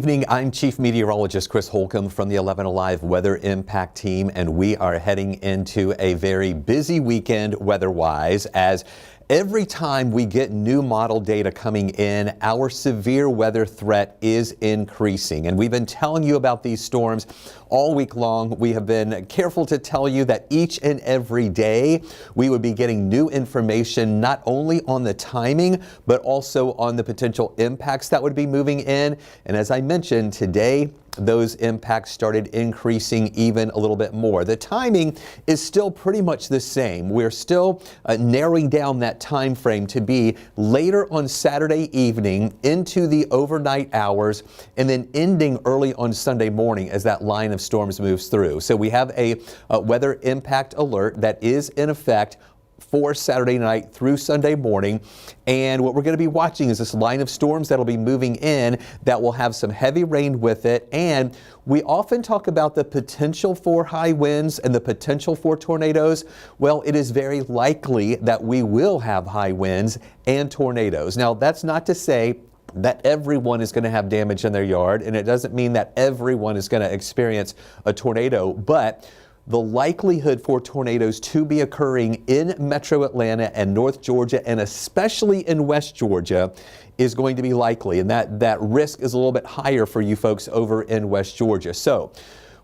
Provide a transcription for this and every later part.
Evening, I'm Chief Meteorologist Chris Holcomb from the 11 Alive Weather Impact Team, and we are heading into a very busy weekend weather-wise as every time we get new model data coming in, our severe weather threat is increasing. And we've been telling you about these storms all week long. We have been careful to tell you that each and every day we would be getting new information not only on the timing, but also on the potential impacts that would be moving in. And as I mentioned today, those impacts started increasing even a little bit more. The timing is still pretty much the same. We're still narrowing down that time frame to be later on Saturday evening into the overnight hours and then ending early on Sunday morning as that line of storms moves through. So we have a weather impact alert that is in effect for Saturday night through Sunday morning. And what we're going to be watching is this line of storms that'll be moving in that will have some heavy rain with it. And we often talk about the potential for high winds and the potential for tornadoes. Well, it is very likely that we will have high winds and tornadoes. Now, that's not to say that everyone is going to have damage in their yard, and it doesn't mean that everyone is going to experience a tornado, but the likelihood for tornadoes to be occurring in Metro Atlanta and North Georgia, and especially in West Georgia, is going to be likely. And that risk is a little bit higher for you folks over in West Georgia. So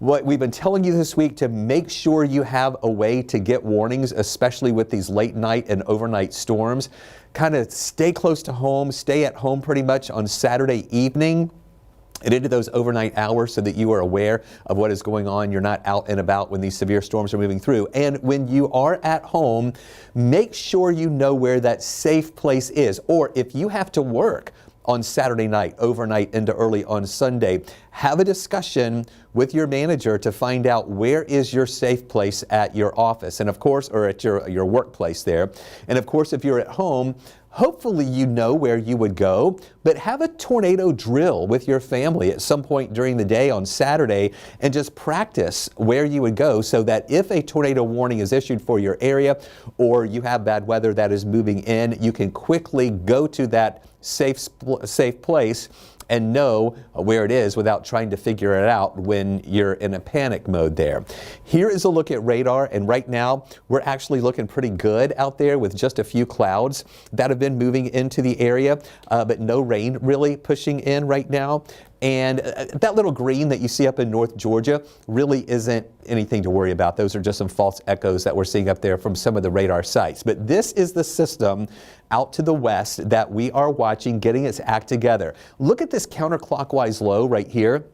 what we've been telling you this week, to make sure you have a way to get warnings, especially with these late night and overnight storms, kind of stay close to home, stay at home pretty much on Saturday evening and into those overnight hours so that you are aware of what is going on. You're not out and about when these severe storms are moving through. And when you are at home, make sure you know where that safe place is. Or if you have to work on Saturday night, overnight into early on Sunday, have a discussion with your manager to find out where is your safe place at your office, and of course, or at your workplace there. And of course, if you're at home, hopefully you know where you would go, but have a tornado drill with your family at some point during the day on Saturday and just practice where you would go so that if a tornado warning is issued for your area or you have bad weather that is moving in, you can quickly go to that safe place and know where it is without trying to figure it out when you're in a panic mode there. Here is a look at radar, and right now we're actually looking pretty good out there with just a few clouds that have been moving into the area, but no rain really pushing in right now. And that little green that you see up in North Georgia really isn't anything to worry about. Those are just some false echoes that we're seeing up there from some of the radar sites. But this is the system out to the west that we are watching getting its act together. Look at this counterclockwise low right here.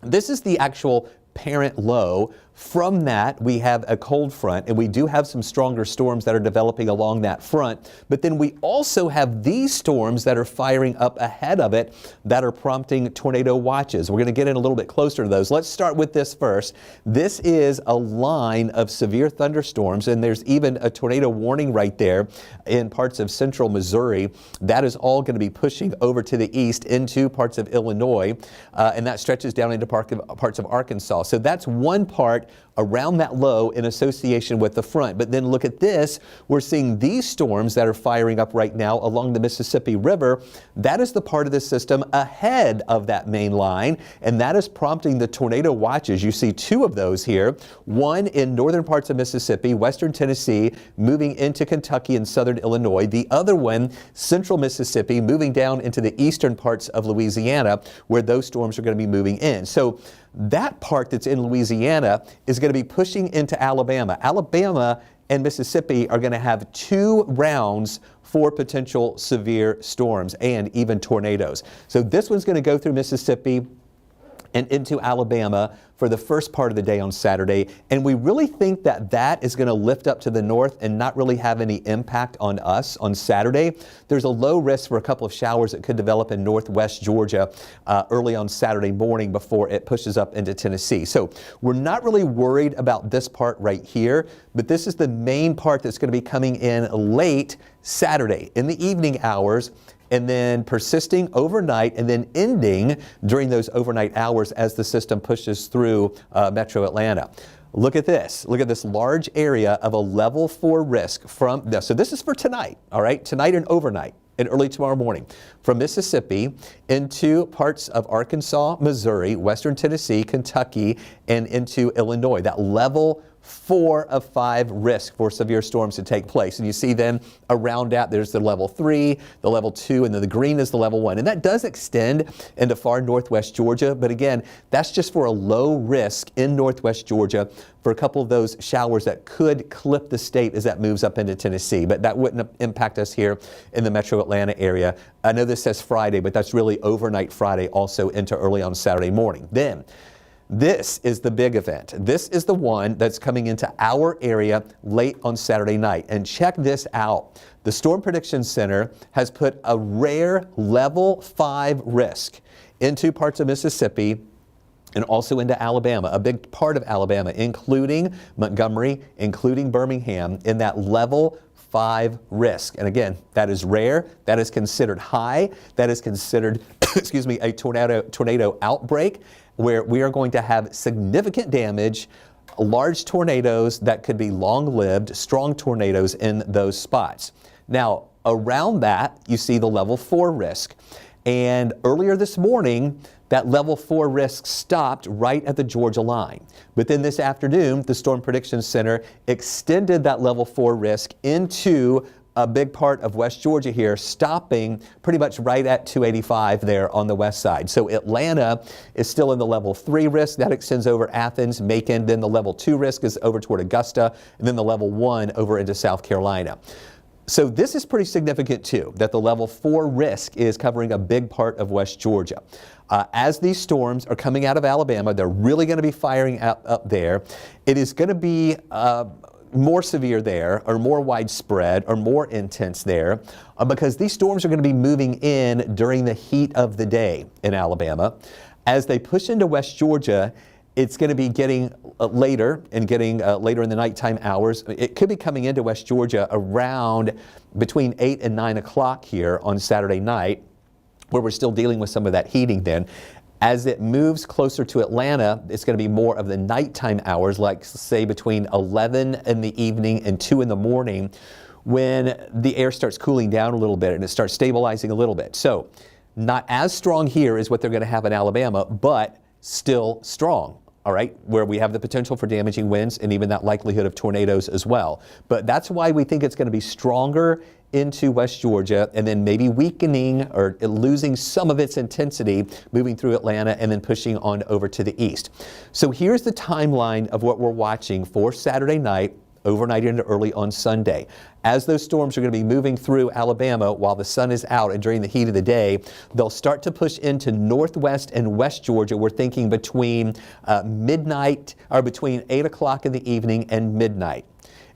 This is the actual parent low. From that, we have a cold front, and we do have some stronger storms that are developing along that front. But then we also have these storms that are firing up ahead of it that are prompting tornado watches. We're going to get in a little bit closer to those. Let's start with this first. This is a line of severe thunderstorms, and there's even a tornado warning right there in parts of central Missouri. That is all going to be pushing over to the east into parts of Illinois, and that stretches down into parts of Arkansas. So that's one part around that low in association with the front. But then look at this. We're seeing these storms that are firing up right now along the Mississippi River. That is the part of the system ahead of that main line, and that is prompting the tornado watches. You see two of those here, one in northern parts of Mississippi, western Tennessee, moving into Kentucky and southern Illinois. The other one, central Mississippi, moving down into the eastern parts of Louisiana, where those storms are going to be moving in. So that part that's in Louisiana is going to be pushing into Alabama. Alabama and Mississippi are going to have 2 rounds for potential severe storms and even tornadoes. So this one's going to go through Mississippi and into Alabama for the first part of the day on Saturday. And we really think that that is going to lift up to the north and not really have any impact on us on Saturday. There's a low risk for a couple of showers that could develop in northwest Georgia early on Saturday morning before it pushes up into Tennessee. So we're not really worried about this part right here, but this is the main part that's going to be coming in late Saturday in the evening hours, and then persisting overnight and then ending during those overnight hours as the system pushes through Metro Atlanta. Look at this. Look at this large area of a level 4 risk from, so this is for tonight, all right? Tonight and overnight. and early tomorrow morning from Mississippi into parts of Arkansas, Missouri, western Tennessee, Kentucky, and into Illinois. That level 4 of 5 risk for severe storms to take place. And you see then around that there's the level 3, the level 2, and then the green is the level 1. And that does extend into far northwest Georgia. But again, that's just for a low risk in northwest Georgia for a couple of those showers that could clip the state as that moves up into Tennessee. But that wouldn't impact us here in the metro Atlanta area. I know this says Friday, but that's really overnight Friday, also into early on Saturday morning. Then this is the big event. This is the one that's coming into our area late on Saturday night. And check this out. The Storm Prediction Center has put a rare level 5 risk into parts of Mississippi and also into Alabama, a big part of Alabama, including Montgomery, including Birmingham, in that level 5 risk. And again, that is rare. That is considered high. That is considered, excuse me, a tornado outbreak, where we are going to have significant damage, large tornadoes that could be long-lived, strong tornadoes in those spots. Now, around that, you see the level 4 risk. And earlier this morning, that level 4 risk stopped right at the Georgia line. But then this afternoon, the Storm Prediction Center extended that level 4 risk into a big part of West Georgia here, stopping pretty much right at 285 there on the west side. So Atlanta is still in the level 3 risk. That extends over Athens, Macon. Then the level 2 risk is over toward Augusta, and then the level 1 over into South Carolina. So this is pretty significant too, that the level 4 risk is covering a big part of West Georgia. As these storms are coming out of Alabama, they're really going to be firing up there. It is going to be more severe there, or more widespread, or more intense there, because these storms are going to be moving in during the heat of the day in Alabama. As they push into West Georgia, it's going to be getting later and getting later in the nighttime hours. It could be coming into West Georgia around between 8 and 9 o'clock here on Saturday night, where we're still dealing with some of that heating then. As it moves closer to Atlanta, it's going to be more of the nighttime hours, like say between 11 in the evening and 2 in the morning, when the air starts cooling down a little bit and it starts stabilizing a little bit. So not as strong here as what they're going to have in Alabama, but still strong. All right, where we have the potential for damaging winds and even that likelihood of tornadoes as well. But that's why we think it's going to be stronger into West Georgia, and then maybe weakening or losing some of its intensity, moving through Atlanta and then pushing on over to the east. So here's the timeline of what we're watching for Saturday night, overnight into early on Sunday. As those storms are going to be moving through Alabama while the sun is out and during the heat of the day, they'll start to push into northwest and west Georgia. We're thinking between midnight, or between 8 o'clock in the evening and midnight.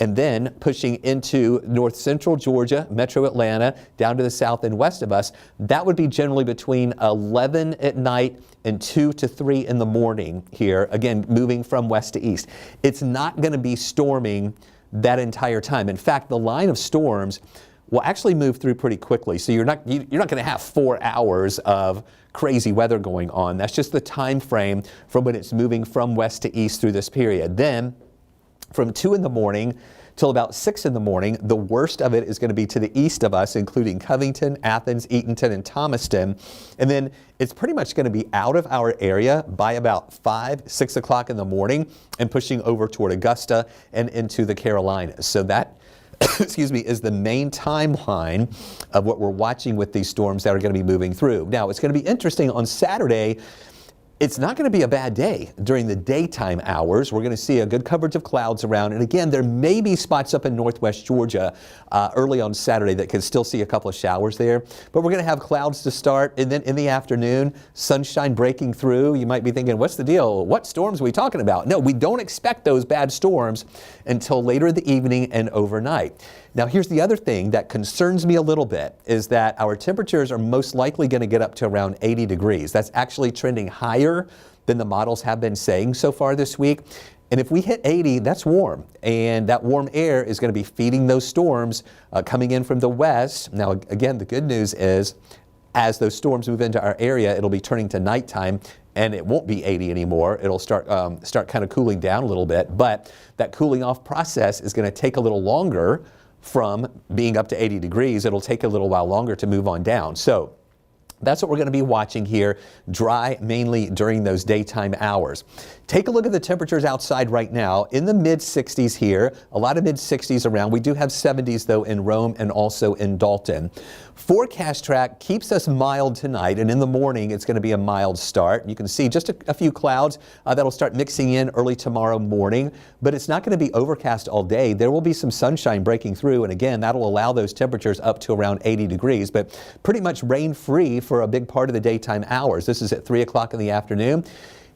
And then pushing into north central Georgia, metro Atlanta, down to the south and west of us. That would be generally between 11 at night and 2 to 3 in the morning here, again, moving from west to east. It's not going to be storming that entire time. In fact, the line of storms will actually move through pretty quickly. So you're not going to have 4 hours of crazy weather going on. That's just the time frame from when it's moving from west to east through this period. Then from 2 in the morning till about 6 in the morning, the worst of it is going to be to the east of us, including Covington, Athens, Eatonton, and Thomaston. And then it's pretty much going to be out of our area by about 5, 6 o'clock in the morning and pushing over toward Augusta and into the Carolinas. So that excuse me, is the main timeline of what we're watching with these storms that are going to be moving through. Now, it's going to be interesting on Saturday. It's not going to be a bad day during the daytime hours. We're going to see a good coverage of clouds around. And again, there may be spots up in northwest Georgia early on Saturday that can still see a couple of showers there. But we're going to have clouds to start. And then in the afternoon, sunshine breaking through. You might be thinking, what's the deal? What storms are we talking about? No, we don't expect those bad storms until later in the evening and overnight. Now, here's the other thing that concerns me a little bit is that our temperatures are most likely going to get up to around 80 degrees. That's actually trending higher than the models have been saying so far this week. And if we hit 80, that's warm. And that warm air is going to be feeding those storms coming in from the west. Now, again, the good news is as those storms move into our area, it'll be turning to nighttime and it won't be 80 anymore. It'll start kind of cooling down a little bit. But that cooling off process is going to take a little longer from being up to 80 degrees. It'll take a little while longer to move on down. So that's what we're going to be watching here. Dry mainly during those daytime hours. Take a look at the temperatures outside right now. In the mid 60s here, a lot of mid 60s around. We do have 70s though in Rome and also in Dalton. Forecast track keeps us mild tonight, and in the morning it's going to be a mild start. You can see just a few clouds that'll start mixing in early tomorrow morning, but it's not going to be overcast all day. There will be some sunshine breaking through, and again, that'll allow those temperatures up to around 80 degrees, but pretty much rain-free for a big part of the daytime hours. This is at 3 o'clock in the afternoon.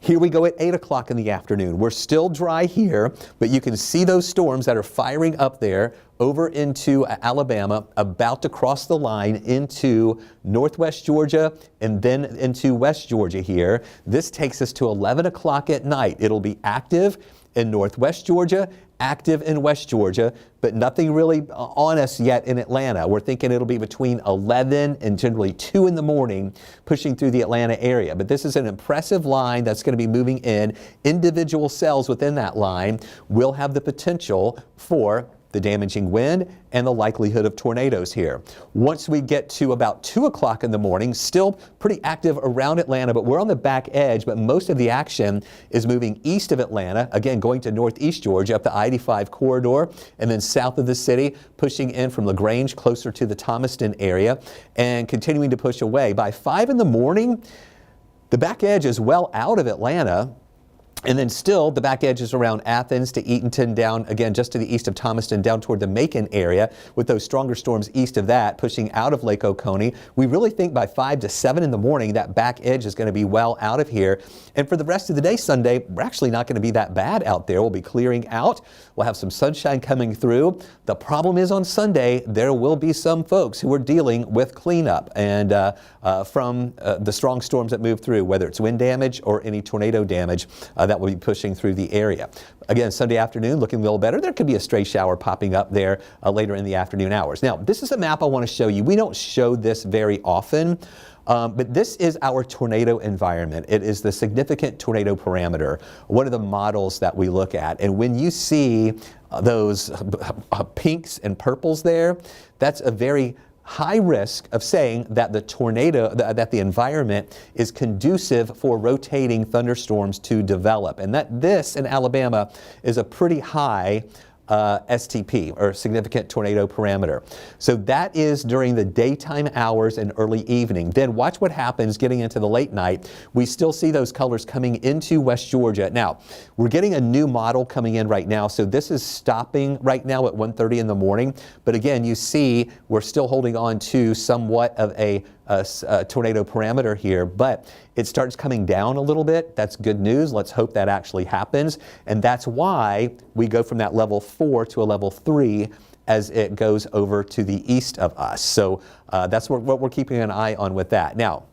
Here we go at 8 o'clock in the afternoon. We're still dry here, but you can see those storms that are firing up there over into Alabama, about to cross the line into northwest Georgia and then into West Georgia here. This takes us to 11 o'clock at night. It'll be active in northwest Georgia, active in West Georgia, but nothing really on us yet in Atlanta. We're thinking it'll be between 11 and generally 2 in the morning pushing through the Atlanta area. But this is an impressive line that's going to be moving in. Individual cells within that line will have the potential for the damaging wind and the likelihood of tornadoes here. Once we get to about 2 o'clock in the morning, still pretty active around Atlanta, but we're on the back edge, but most of the action is moving east of Atlanta, again going to northeast Georgia up the I-85 corridor, and then south of the city, pushing in from LaGrange closer to the Thomaston area and continuing to push away. By 5 in the morning, the back edge is well out of Atlanta. And then still the back edge is around Athens to Eatonton, down again just to the east of Thomaston, down toward the Macon area, with those stronger storms east of that pushing out of Lake Oconee. We really think by 5 to 7 in the morning that back edge is going to be well out of here. And for the rest of the day Sunday, we're actually not going to be that bad out there. We'll be clearing out. We'll have some sunshine coming through. The problem is on Sunday there will be some folks who are dealing with cleanup and from the strong storms that move through, whether it's wind damage or any tornado damage that will be pushing through the area. Again, Sunday afternoon looking a little better. There could be a stray shower popping up there later in the afternoon hours. Now, this is a map I want to show you. We don't show this very often, but this is our tornado environment. It is the significant tornado parameter, one of the models that we look at. And when you see those pinks and purples there, that's a very high risk of saying that the tornado, that the environment is conducive for rotating thunderstorms to develop. And that this in Alabama is a pretty high STP, or significant tornado parameter. So that is during the daytime hours and early evening. Then watch what happens getting into the late night. We still see those colors coming into West Georgia. Now, we're getting a new model coming in right now, so this is stopping right now at 1:30 in the morning. But again, you see we're still holding on to somewhat of a tornado parameter here, but it starts coming down a little bit. That's good news. Let's hope that actually happens. And that's why we go from that level 4 to a level 3 as it goes over to the east of us. So that's what we're keeping an eye on with that. Now,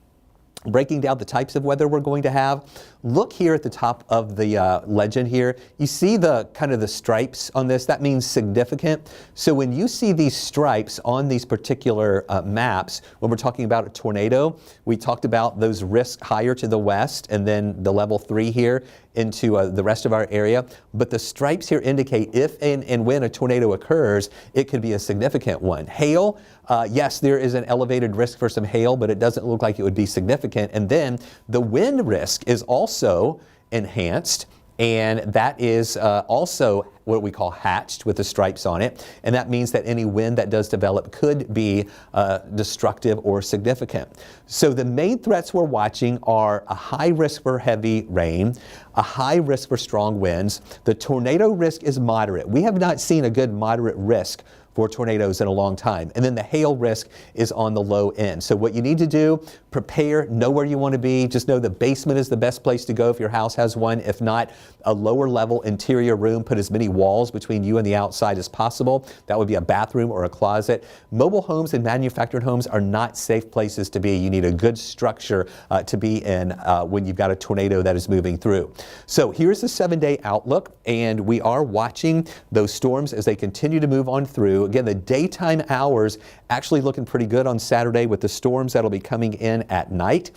breaking down the types of weather we're going to have, look here at the top of the legend here. You see the kind of the stripes on this. That means significant. So when you see these stripes on these particular maps, when we're talking about a tornado, we talked about those risks higher to the west and then the level 3 here into the rest of our area. But the stripes here indicate if and when a tornado occurs, it could be a significant one. Hail, yes, there is an elevated risk for some hail, but it doesn't look like it would be significant. And then the wind risk is also enhanced, and that is also what we call hatched with the stripes on it. And that means that any wind that does develop could be destructive or significant. So the main threats we're watching are a high risk for heavy rain, a high risk for strong winds. The tornado risk is moderate. We have not seen a good moderate risk for tornadoes in a long time. And then the hail risk is on the low end. So what you need to do, prepare, know where you want to be. Just know the basement is the best place to go if your house has one. If not, a lower level interior room, put as many walls between you and the outside as possible. That would be a bathroom or a closet. Mobile homes and manufactured homes are not safe places to be. You need a good structure to be in when you've got a tornado that is moving through. So here's the 7-day outlook, and we are watching those storms as they continue to move on through. Again, the daytime hours actually looking pretty good on Saturday with the storms that'll be coming in at night,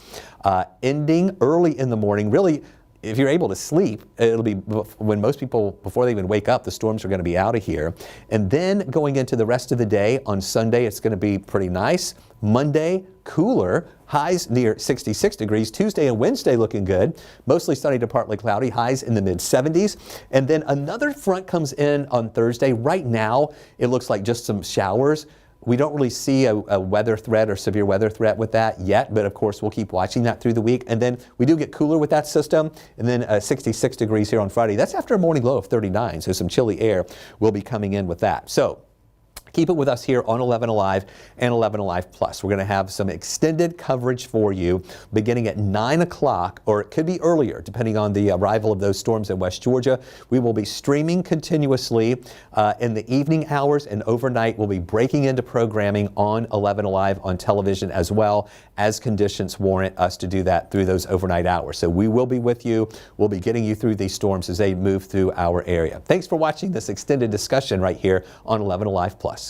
ending early in the morning. Really, if you're able to sleep, it'll be when most people, before they even wake up, the storms are going to be out of here. And then going into the rest of the day, on Sunday, it's going to be pretty nice. Monday, cooler, highs near 66 degrees. Tuesday and Wednesday looking good. Mostly sunny to partly cloudy, highs in the mid-70s. And then another front comes in on Thursday. Right now, it looks like just some showers. We don't really see a weather threat or severe weather threat with that yet, but of course we'll keep watching that through the week. And then we do get cooler with that system, and then 66 degrees here on Friday. That's after a morning low of 39, so some chilly air will be coming in with that. So keep it with us here on 11 Alive and 11 Alive Plus. We're going to have some extended coverage for you beginning at 9 o'clock, or it could be earlier, depending on the arrival of those storms in West Georgia. We will be streaming continuously in the evening hours, and overnight we'll be breaking into programming on 11 Alive on television as well, as conditions warrant us to do that through those overnight hours. So we will be with you. We'll be getting you through these storms as they move through our area. Thanks for watching this extended discussion right here on 11 Alive Plus.